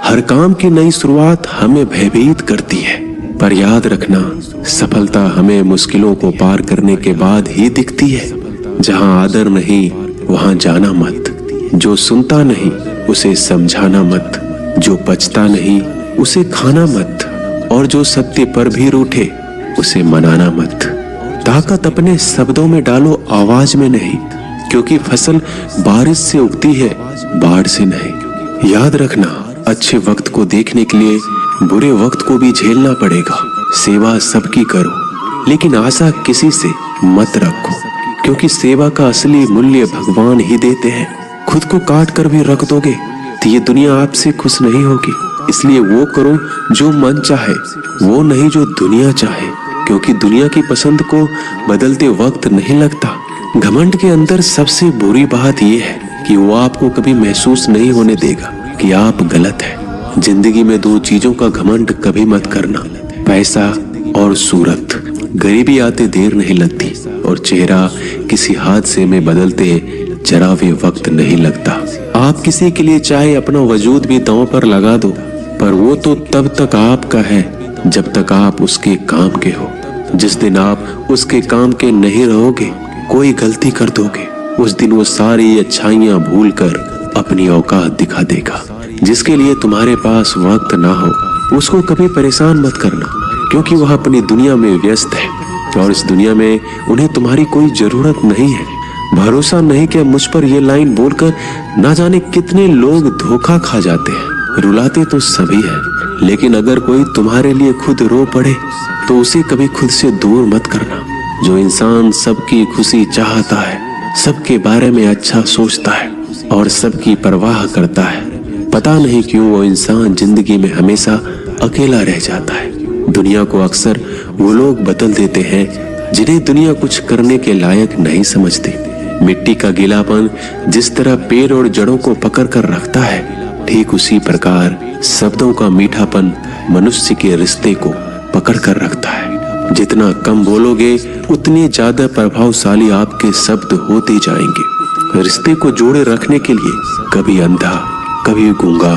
हर काम की नई शुरुआत हमें भयभीत करती है, पर याद रखना सफलता हमें मुश्किलों को पार करने के बाद ही दिखती है। जहां आदर नहीं वहां जाना मत, जो सुनता नहीं उसे समझाना मत, जो बचता नहीं उसे खाना मत, और जो सत्य पर भी रूठे उसे मनाना मत। ताकत अपने शब्दों में डालो, आवाज में नहीं, क्योंकि फसल बारिश से उगती है, बाढ़ से नहीं। याद रखना अच्छे वक्त को देखने के लिए बुरे वक्त को भी झेलना पड़ेगा। सेवा सबकी करो, लेकिन आशा किसी से मत रखो, क्योंकि सेवा का असली मूल्य भगवान ही देते हैं। खुद को काट कर भी रख दोगे तो ये दुनिया आपसे खुश नहीं होगी। इसलिए वो करो जो मन चाहे, वो नहीं जो दुनिया चाहे, क्योंकि दुनिया की पसंद को बदलते वक्त नहीं लगता। घमंड के अंदर सबसे बुरी बात यह है कि वो आपको कभी महसूस नहीं होने देगा कि आप गलत हैं। जिंदगी में दो चीजों का घमंड कभी मत करना, पैसा और सूरत। गरीबी आते देर नहीं लगती और चेहरा किसी हादसे में बदलते जरा भी वक्त नहीं लगता। आप किसी के लिए चाहे अपना वजूद भी दांव पर लगा दो, पर वो तो तब तक आपका है जब तक आप उसके काम के हो। जिस दिन आप उसके काम के नहीं रहोगे, कोई गलती कर दोगे, उस दिन वो सारी अच्छाइयां भूलकर अपनी औकात दिखा देगा। जिसके लिए तुम्हारे पास वक्त ना हो उसको कभी परेशान मत करना, क्योंकि वह अपनी दुनिया में व्यस्त है और इस दुनिया में उन्हें तुम्हारी कोई जरूरत नहीं है। भरोसा नहीं कि मुझ पर ये लाइन बोलकर ना जाने कितने लोग धोखा खा जाते हैं। रुलाते तो सभी है, लेकिन अगर कोई तुम्हारे लिए खुद रो पड़े तो उसे कभी खुद से दूर मत करना। जो इंसान सबकी खुशी चाहता है, सबके बारे में अच्छा सोचता है और सबकी परवाह करता है, पता नहीं क्यों वो इंसान जिंदगी में हमेशा अकेला रह जाता है। दुनिया को अक्सर वो लोग बदल देते हैं जिन्हें दुनिया कुछ करने के लायक नहीं समझती। मिट्टी का गीलापन जिस तरह पेड़ और जड़ों को पकड़ कर रखता है, ठीक उसी प्रकार शब्दों का मीठापन मनुष्य के रिश्ते को पकड़ कर रखता है। जितना कम बोलोगे उतने ज्यादा प्रभावशाली आपके शब्द होते जाएंगे। रिश्ते को जोड़े रखने के लिए कभी अंधा, कभी गूंगा,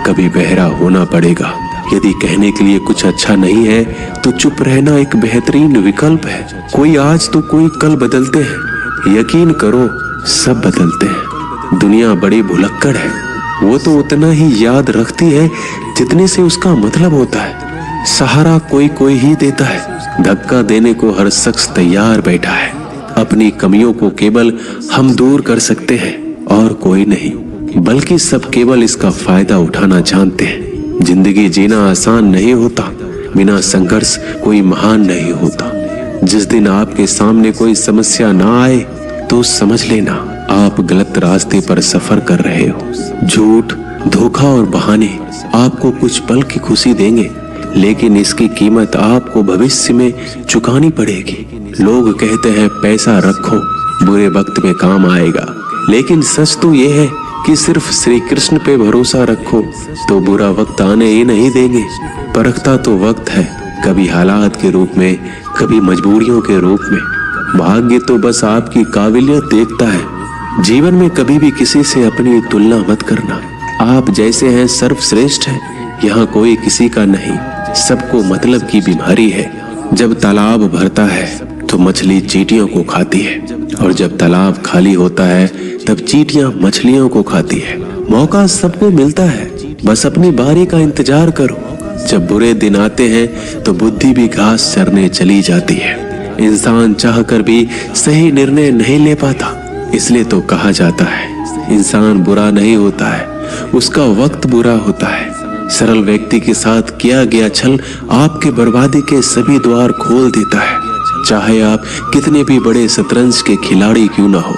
कभी बहरा होना पड़ेगा। यदि कहने के लिए कुछ अच्छा नहीं है तो चुप रहना एक बेहतरीन विकल्प है। कोई आज तो कोई कल बदलते हैं, यकीन करो सब बदलते हैं। दुनिया बड़ी भुलक्कड़ है, वो तो उतना ही याद रखती है जितने से उसका मतलब होता है। सहारा कोई कोई ही देता है, धक्का देने को हर शख्स तैयार बैठा है। अपनी कमियों को केवल हम दूर कर सकते हैं और कोई नहीं, बल्कि सब केवल इसका फायदा उठाना जानते हैं। जिंदगी जीना आसान नहीं होता, बिना संघर्ष कोई महान नहीं होता। जिस दिन आपके सामने कोई समस्या ना आए तो समझ लेना आप गलत रास्ते पर सफर कर रहे हो। झूठ, धोखा और बहाने आपको कुछ पल की खुशी देंगे, लेकिन इसकी कीमत आपको भविष्य में चुकानी पड़ेगी। लोग कहते हैं पैसा रखो, बुरे वक्त में काम आएगा, लेकिन सच तो ये है कि सिर्फ श्री कृष्ण पे भरोसा रखो तो बुरा वक्त आने ही नहीं देंगे। परखता तो वक्त है, कभी हालात के रूप में, कभी मजबूरियों के रूप में। भाग्य तो बस आपकी काबिलियत देखता है। जीवन में कभी भी किसी से अपनी तुलना मत करना। आप जैसे हैं सर्वश्रेष्ठ हैं, यहाँ कोई किसी का नहीं। सबको मतलब की बीमारी है। जब तालाब भरता है तो मछली चींटियों को खाती है, और जब तालाब खाली होता है तब चींटियां मछलियों को खाती है। मौका सबको मिलता है, बस अपनी बारी का इंतजार करो। जब बुरे दिन आते हैं तो बुद्धि भी घास चरने चली जाती है। इंसान चाहकर भी सही निर्णय नहीं ले पाता, इसलिए तो कहा जाता है इंसान बुरा नहीं होता है, उसका वक्त बुरा होता है। सरल व्यक्ति के साथ किया गया छल आपके बर्बादी के सभी द्वार खोल देता है। चाहे आप कितने भी बड़े शतरंज के खिलाड़ी क्यों ना हो,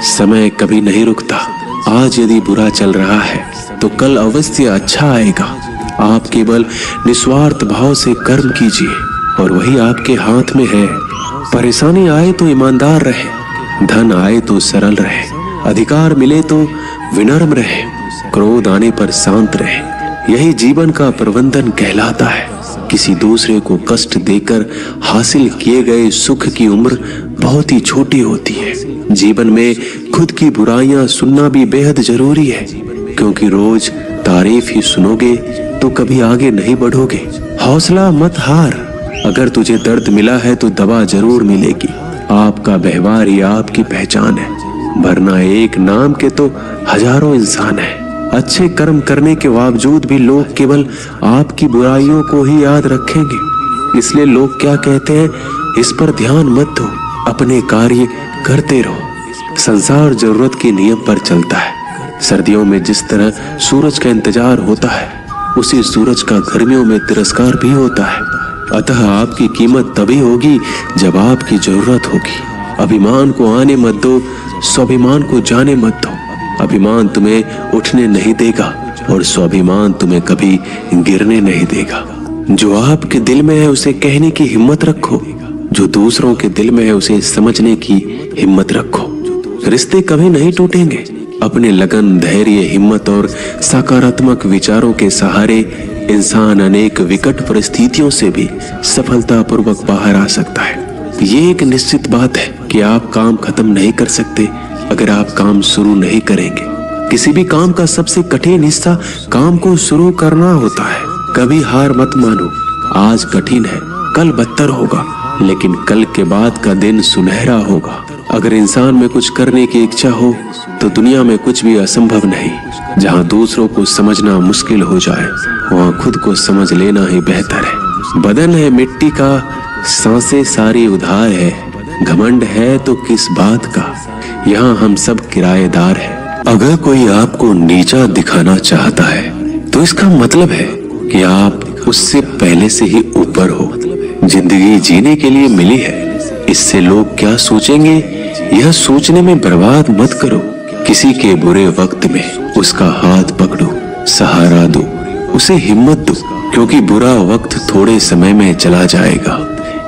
समय कभी नहीं रुकता। आज यदि बुरा चल रहा है तो कल अवश्य अच्छा आएगा। आप केवल निस्वार्थ भाव से कर्म कीजिए और वही आपके हाथ में है। परेशानी आए तो ईमानदार रहे, धन आए तो सरल रहे, अधिकार मिले तो विनम्र रहे, क्रोध आने पर शांत रहे। यही जीवन का प्रबंधन कहलाता है। किसी दूसरे को कष्ट देकर हासिल किए गए सुख की उम्र बहुत ही छोटी होती है। जीवन में खुद की बुराइयां सुनना भी बेहद जरूरी है, क्योंकि रोज तारीफ ही सुनोगे तो कभी आगे नहीं बढ़ोगे। हौसला मत हार, अगर तुझे दर्द मिला है तो दवा जरूर मिलेगी। आपका व्यवहार ही आपकी पहचान है, वरना एक नाम के तो हजारों इंसान हैं। अच्छे कर्म करने के बावजूद भी लोग केवल आपकी बुराइयों को ही याद रखेंगे। इसलिए लोग क्या कहते हैं, इस पर ध्यान मत दो, अपने कार्य करते रहो। संसार जरूरत के नियम पर चलता है। सर्दियों में जिस तरह सूरज का इंतजार होता है, उसी सूरज का गर्मियों में तिरस्कार भी होता है। अतः आपकी कीमत तभी होगी जब आपकी जरूरत होगी। अभिमान को आने मत दो, स्वाभिमान को जाने मत दो। अभिमान तुम्हें उठने नहीं देगा और स्वाभिमान तुम्हें कभी गिरने नहीं देगा। जो आपके दिल में है उसे कहने की हिम्मत रखो, जो दूसरों के दिल में है उसे समझने की हिम्मत रखो। रिश्ते कभी नहीं टूटेंगे। अपने लगन, धैर्य, हिम्मत और सकारात्मक विचारों के सहारे इंसान अनेक विकट परिस्थितियों से भी सफलतापूर्वक बाहर आ सकता है। ये एक निश्चित बात है कि आप काम खत्म नहीं कर सकते अगर आप काम शुरू नहीं करेंगे। किसी भी काम का सबसे कठिन हिस्सा काम को शुरू करना होता है। कभी हार मत मानो। आज कठिन है, कल बदतर होगा, लेकिन कल के बाद का दिन सुनहरा होगा। अगर इंसान में कुछ करने की इच्छा हो तो दुनिया में कुछ भी असंभव नहीं। जहाँ दूसरों को समझना मुश्किल हो जाए, वहाँ खुद को समझ लेना ही बेहतर है। बदन है मिट्टी का, सांसें सारी उधार है। घमंड है तो किस बात का, यहाँ हम सब किराएदार हैं। अगर कोई आपको नीचा दिखाना चाहता है तो इसका मतलब है कि आप उससे पहले से ही ऊपर हो। जिंदगी जीने के लिए मिली है, इससे लोग क्या सोचेंगे यह सोचने में बर्बाद मत करो। किसी के बुरे वक्त में उसका हाथ पकड़ो, सहारा दो, उसे हिम्मत दो, क्योंकि बुरा वक्त थोड़े समय में चला जाएगा,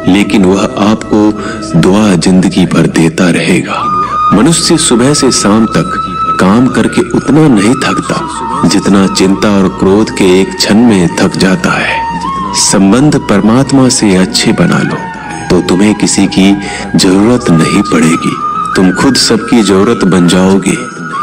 लेकिन वह आपको दुआ जिंदगी भर देता रहेगा। मनुष्य सुबह से शाम तक काम करके उतना नहीं थकता जितना चिंता और क्रोध के एक क्षण में थक जाता है। संबंध परमात्मा से अच्छे बना लो तो तुम्हें किसी की जरूरत नहीं पड़ेगी। तुम खुद सबकी जरूरत बन जाओगे।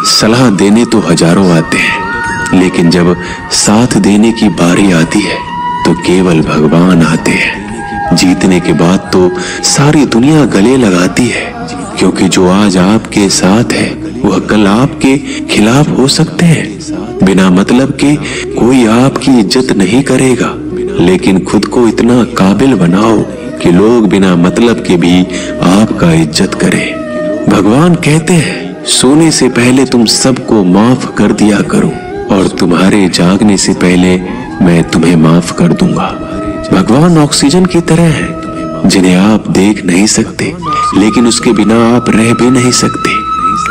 सलाह देने तो हजारों आते हैं, लेकिन जब साथ देने की बारी आती है तो केवल भगवान आते हैं। जीतने के बाद तो सारी दुनिया गले लगाती है, क्योंकि जो आज आपके साथ है वह कल आपके खिलाफ हो सकते हैं। बिना मतलब के कोई आपकी इज्जत नहीं करेगा, लेकिन खुद को इतना काबिल बनाओ कि लोग बिना मतलब के भी आपका इज्जत करें। भगवान कहते हैं, सोने से पहले तुम सबको माफ कर दिया करो और तुम्हारे जागने से पहले मैं तुम्हें माफ कर दूंगा। भगवान ऑक्सीजन की तरह है जिन्हें आप देख नहीं सकते, लेकिन उसके बिना आप रह भी नहीं सकते।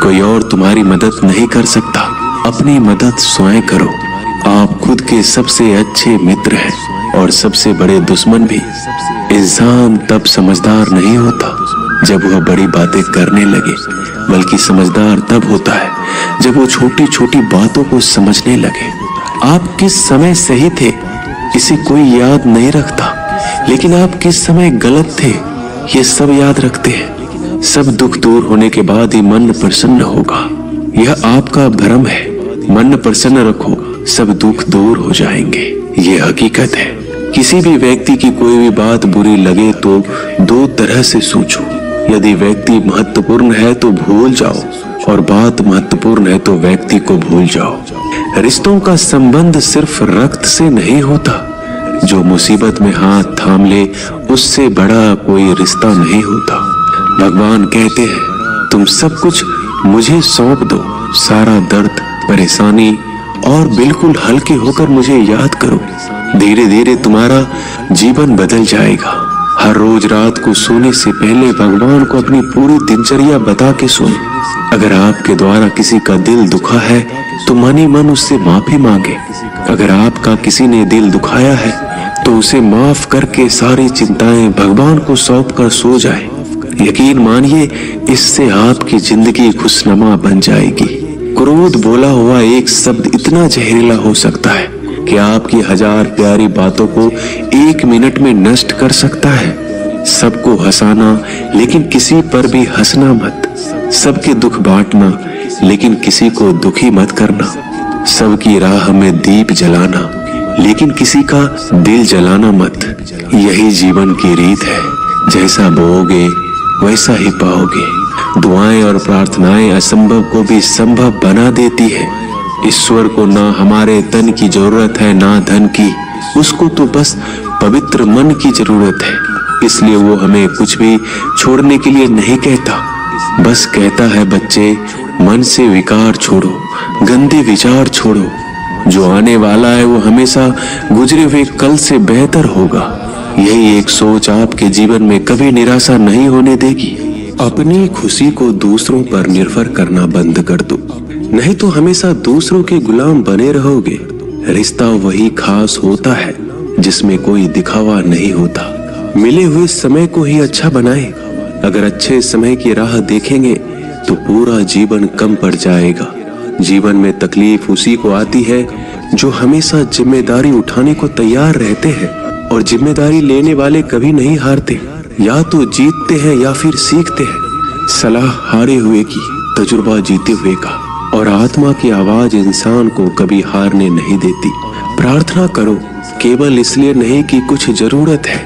कोई और तुम्हारी मदद नहीं कर सकता, अपनी मदद स्वयं करो। आप खुद के सबसे अच्छे मित्र हैं और सबसे बड़े दुश्मन भी। इंसान तब समझदार नहीं होता जब वह बड़ी बातें करने लगे, बल्कि समझदार तब होता है जब वो छोटी छोटी बातों को समझने लगे। आप किस समय सही थे इसे कोई याद नहीं रखता, लेकिन आप किस समय गलत थे ये सब याद रखते हैं। सब दुख दूर होने के बाद ही मन प्रसन्न होगा, यह आपका भ्रम है। मन प्रसन्न रखो, सब दुख दूर हो जाएंगे, ये हकीकत है। किसी भी व्यक्ति की कोई भी बात बुरी लगे तो दो तरह से सोचो। यदि व्यक्ति महत्वपूर्ण है तो भूल जाओ, और बात महत्वपूर्ण है तो व्यक्ति को भूल जाओ। रिश्तों का संबंध सिर्फ रक्त से नहीं होता। जो मुसीबत में हाथ थाम ले उससे बड़ा कोई रिश्ता नहीं होता। भगवान कहते हैं, तुम सब कुछ मुझे सौंप दो, सारा दर्द, परेशानी, और बिल्कुल हल्के होकर मुझे याद करो। धीरे धीरे तुम्हारा जीवन बदल जाएगा। हर रोज रात को सोने से पहले भगवान को अपनी पूरी दिनचर्या बता के सोए। अगर आपके द्वारा किसी का दिल दुखा है तो मन ही मन उससे माफी मांगे। अगर आपका किसी ने दिल दुखाया है तो उसे माफ करके सारी चिंताएं भगवान को सौंप कर सो जाए। यकीन मानिए, इससे आपकी जिंदगी खुशनुमा बन जाएगी। क्रोध बोला हुआ एक शब्द इतना जहरीला हो सकता है कि आपकी हजार प्यारी बातों को एक मिनट में नष्ट कर सकता है। सबको हंसाना, लेकिन किसी पर भी हंसना मत। सबके दुख बांटना, लेकिन किसी को दुखी मत करना। सबकी राह में दीप जलाना, लेकिन किसी का दिल जलाना मत। यही जीवन की रीत है, जैसा बोओगे वैसा ही पाओगे। दुआएं और प्रार्थनाएं असंभव को भी संभव बना देती है। ईश्वर को ना हमारे तन की जरूरत है ना धन की, उसको तो बस पवित्र मन की जरूरत है। इसलिए वो हमें कुछ भी छोड़ने के लिए नहीं कहता, बस कहता है बच्चे मन से विकार छोड़ो, गंदे विचार छोड़ो। जो आने वाला है वो हमेशा गुजरे हुए कल से बेहतर होगा। यही एक सोच आपके जीवन में कभी निराशा नहीं होने देगी। अपनी खुशी को दूसरों पर निर्भर करना बंद कर दो, नहीं तो हमेशा दूसरों के गुलाम बने रहोगे। रिश्ता वही खास होता है जिसमें कोई दिखावा नहीं होता। मिले हुए समय को ही अच्छा बनाएं। अगर अच्छे समय की राह देखेंगे तो पूरा जीवन कम पड़ जाएगा। जीवन में तकलीफ उसी को आती है जो हमेशा जिम्मेदारी उठाने को तैयार रहते हैं, और जिम्मेदारी लेने वाले कभी नहीं हारते। या तो जीतते हैं या फिर सीखते हैं। सलाह हारे हुए की, तजुर्बा जीते हुए का, और आत्मा की आवाज इंसान को कभी हारने नहीं देती। प्रार्थना करो, केवल इसलिए नहीं कि कुछ जरूरत है,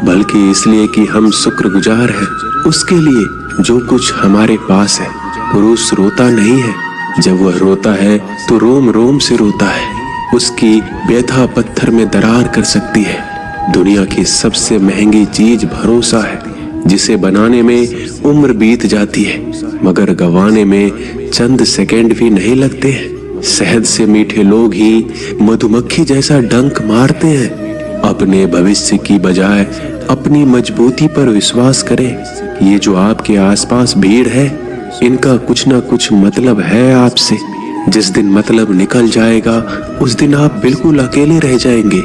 बल्कि इसलिए कि हम शुक्रगुजार हैं उसके लिए जो कुछ हमारे पास है। पुरुष रोता नहीं है, जब वह रोता है तो रोम रोम से रोता है। उसकी व्यथा पत्थर में दरार कर सकती है। दुनिया की सबसे महंगी चीज भरोसा है, जिसे बनाने में उम्र बीत जाती है मगर गंवाने में चंद सेकंड भी नहीं लगते हैं। शहद से मीठे लोग ही मधुमक्खी जैसा डंक मारते हैं। अपने भविष्य की बजाय अपनी मजबूती पर विश्वास करें। ये जो आपके आसपास भीड़ है, इनका कुछ ना कुछ मतलब है आपसे। जिस दिन मतलब निकल जाएगा उस दिन आप बिल्कुल अकेले रह जाएंगे।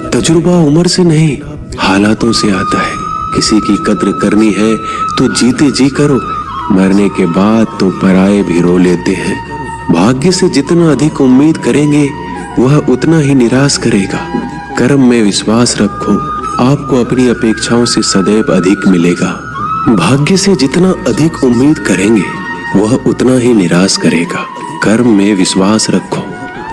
तजुर्बा उम्र से नहीं, हालातों से आता है। किसी की कद्र करनी है तो जीते जी करो, मरने के बाद तो पराये भी रो लेते हैं। भाग्य से जितना अधिक उम्मीद करेंगे वह उतना ही निराश करेगा। कर्म में विश्वास रखो, आपको अपनी अपेक्षाओं से सदैव अधिक मिलेगा। भाग्य से जितना अधिक उम्मीद करेंगे वह उतना ही निराश करेगा। कर्म में विश्वास रखो,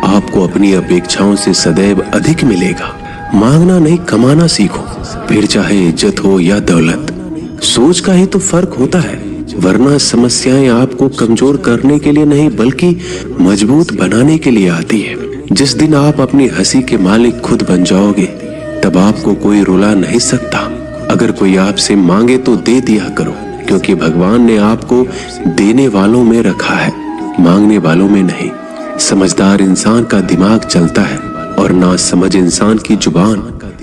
आपको अपनी अपेक्षाओं से सदैव अधिक मिलेगा। मांगना नहीं, कमाना सीखो, फिर चाहे इज्जत हो या दौलत। सोच का ही तो फर्क होता है, वरना समस्याएं आपको कमजोर करने के लिए नहीं बल्कि मजबूत बनाने के लिए आती है। जिस दिन आप अपनी हंसी के मालिक खुद बन जाओगे, तब आपको कोई रुला नहीं सकता। अगर कोई आपसे मांगे तो दे दिया करो, क्योंकि भगवान ने आपको देने वालों में रखा है, मांगने वालों में नहीं। समझदार इंसान का दिमाग चलता है और ना समझ इंसान की जुबान।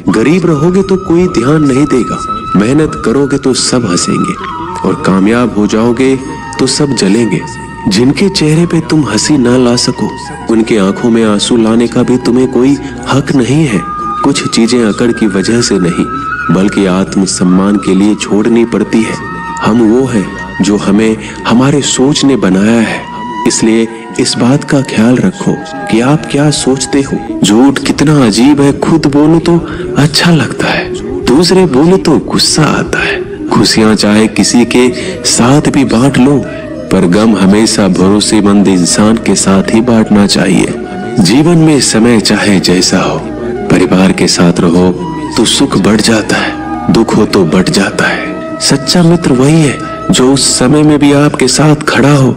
गरीब रहोगे तो कोई ध्यान नहीं देगा, मेहनत करोगे तो सब हंसेंगे, और कामयाब हो जाओगे तो सब जलेंगे। जिनके चेहरे पे तुम हंसी ना ला सको, उनके आंखों में आंसू लाने का भी तुम्हें कोई हक नहीं है। कुछ चीजें अकड़ की वजह से नहीं बल्कि आत्मसम्मान के लिए छोड़नी पड़ती है। हम वो है जो हमें हमारे सोच ने बनाया है। इसलिए इस बात का ख्याल रखो कि आप क्या सोचते हो। झूठ कितना अजीब है, खुद बोलो तो अच्छा लगता है, दूसरे बोले तो गुस्सा आता है। खुशियां चाहे किसी के साथ भी बांट लो, पर गम हमेशा भरोसेमंद इंसान के साथ ही बांटना चाहिए। जीवन में समय चाहे जैसा हो, परिवार के साथ रहो तो सुख बढ़ जाता है, दुख हो तो बढ़ जाता है। सच्चा मित्र वही है जो उस समय में भी आपके साथ खड़ा हो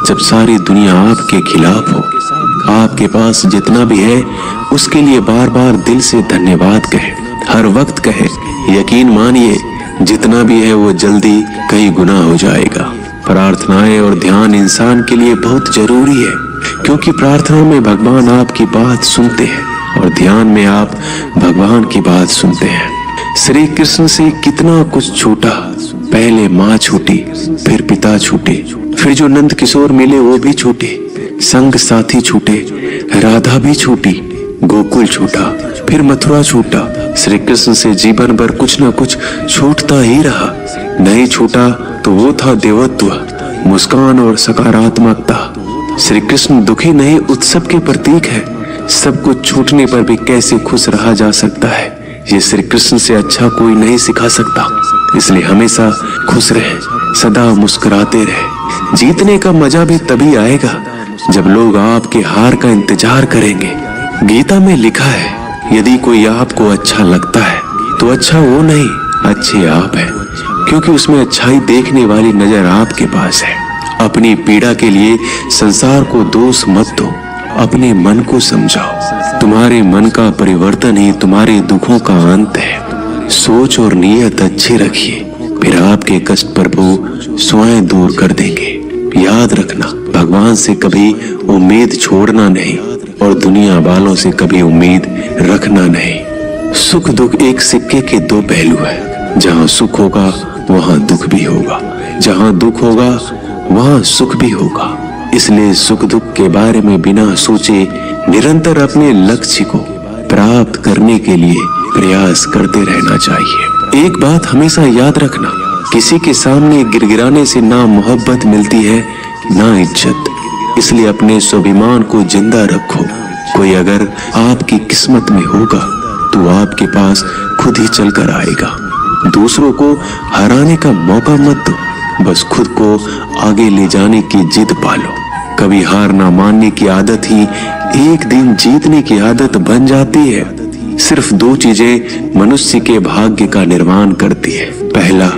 जब सारी दुनिया आपके खिलाफ हो। आपके पास जितना भी है उसके लिए बार बार दिल से धन्यवाद कहे, हर वक्त कहे। यकीन मानिए जितना भी है वो जल्दी कई गुना हो जाएगा। प्रार्थनाएं और ध्यान इंसान के लिए बहुत जरूरी है, क्योंकि प्रार्थना में भगवान आपकी बात सुनते हैं और ध्यान में आप भगवान की बात सुनते हैं। श्री कृष्ण से कितना कुछ छूटा, पहले माँ छूटी, फिर पिता छूटे, फिर जो नंद किशोर मिले वो भी छूटे, संग साथी छूटे, राधा भी छूटी, गोकुल छूटा, फिर मथुरा छूटा। श्री कृष्ण से जीवन भर कुछ न कुछ छूटता ही रहा। नहीं छूटा तो वो था देवत्व, मुस्कान और सकारात्मकता। श्री कृष्ण दुखी नहीं, उत्सव के प्रतीक है। सब कुछ छूटने पर भी कैसे खुश रहा जा सकता है, ये श्री कृष्ण से अच्छा कोई नहीं सिखा सकता। इसलिए हमेशा खुश रहे, सदा मुस्कुराते रहे। जीतने का मजा भी तभी आएगा जब लोग आपके हार का इंतजार करेंगे। गीता में लिखा है, यदि कोई आपको अच्छा लगता है तो अच्छा वो नहीं, अच्छे आप हैं, क्योंकि उसमें अच्छाई देखने वाली नजर आपके पास है। अपनी पीड़ा के लिए संसार को दोष मत दो, अपने मन को समझाओ। तुम्हारे मन का परिवर्तन ही तुम्हारे दुखों का अंत है। सोच और नीयत अच्छी रखिए, फिर आपके कष्ट प्रभु स्वयं दूर कर देंगे। याद रखना, भगवान से कभी उम्मीद छोड़ना नहीं और दुनिया वालों से कभी उम्मीद रखना नहीं। सुख दुख एक सिक्के के दो पहलू है। जहाँ सुख होगा वहाँ दुख भी होगा, जहाँ दुख होगा वहाँ सुख भी होगा। इसलिए सुख दुख के बारे में बिना सोचे निरंतर अपने लक्ष्य को प्राप्त करने के लिए प्रयास करते रहना चाहिए। एक बात हमेशा याद रखना, किसी के सामने गिड़गिड़ाने से ना मोहब्बत मिलती है ना इज्जत। इसलिए अपने स्वाभिमान को जिंदा रखो। कोई अगर आपकी किस्मत में होगा तो आपके पास खुद ही चल कर आएगा। दूसरों को हराने का मौका मत दो, बस खुद को आगे ले जाने की जिद पालो। कभी हार ना मानने की आदत ही एक दिन जीतने की आदत बन जाती है। सिर्फ दो चीजें मनुष्य के भाग्य का निर्माण करती है। पहला,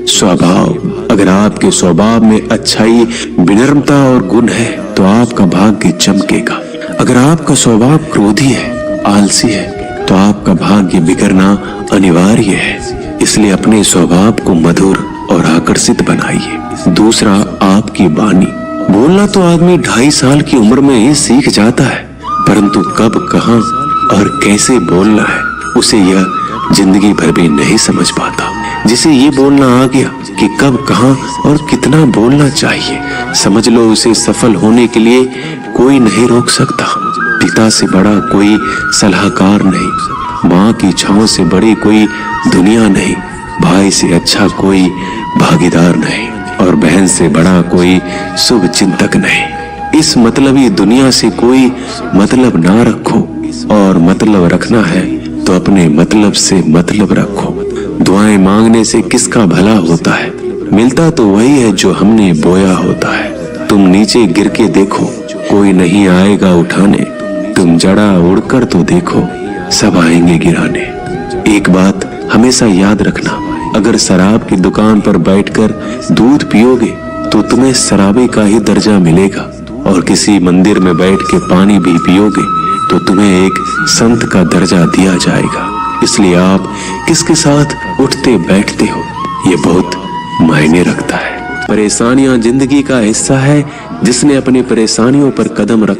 स्वभाव। अगर आपके स्वभाव में अच्छाई, विनम्रता और गुण है तो आपका भाग्य चमकेगा। अगर आपका स्वभाव क्रोधी है, आलसी है, तो आपका भाग्य बिगड़ना अनिवार्य है। इसलिए अपने स्वभाव को मधुर और आकर्षित बनाइए। दूसरा, आपकी वाणी। बोलना तो आदमी 2.5 साल की उम्र में ही सीख जाता है, परंतु कब, कहां और कैसे बोलना है उसे यह जिंदगी भर भी नहीं समझ पाता। जिसे ये बोलना आ गया कि कब, कहां और कितना बोलना चाहिए, समझ लो उसे सफल होने के लिए कोई नहीं रोक सकता। पिता से बड़ा कोई सलाहकार नहीं, माँ की छांव से बड़ी कोई दुनिया नहीं, भाई से अच्छा कोई भागीदार नहीं और बहन से बड़ा कोई शुभ चिंतक नहीं। इस मतलबी दुनिया से कोई मतलब ना रखो, और मतलब रखना है तो अपने मतलब से मतलब रखो। दुआएं मांगने से किसका भला होता है? मिलता तो वही है जो हमने बोया होता है। तुम नीचे गिर के देखो, कोई नहीं आएगा उठाने। तुम जड़ा उड़कर तो देखो, सब आएंगे गिराने। एक बात हमेशा याद रखना, अगर शराब की दुकान पर बैठकर दूध पियोगे तो तुम्हें शराबी का ही दर्जा मिलेगा, और किसी मंदिर में बैठ के पानी भी पियोगे तो तुम्हें एक संत का दर्जा दिया जाएगा। इसलिए आप किसके साथ उठते बैठते हो ये बहुत मायने रखता है। परेशानियां जिंदगी का हिस्सा है। जिसने अपनी परेशानियों पर कदम रखा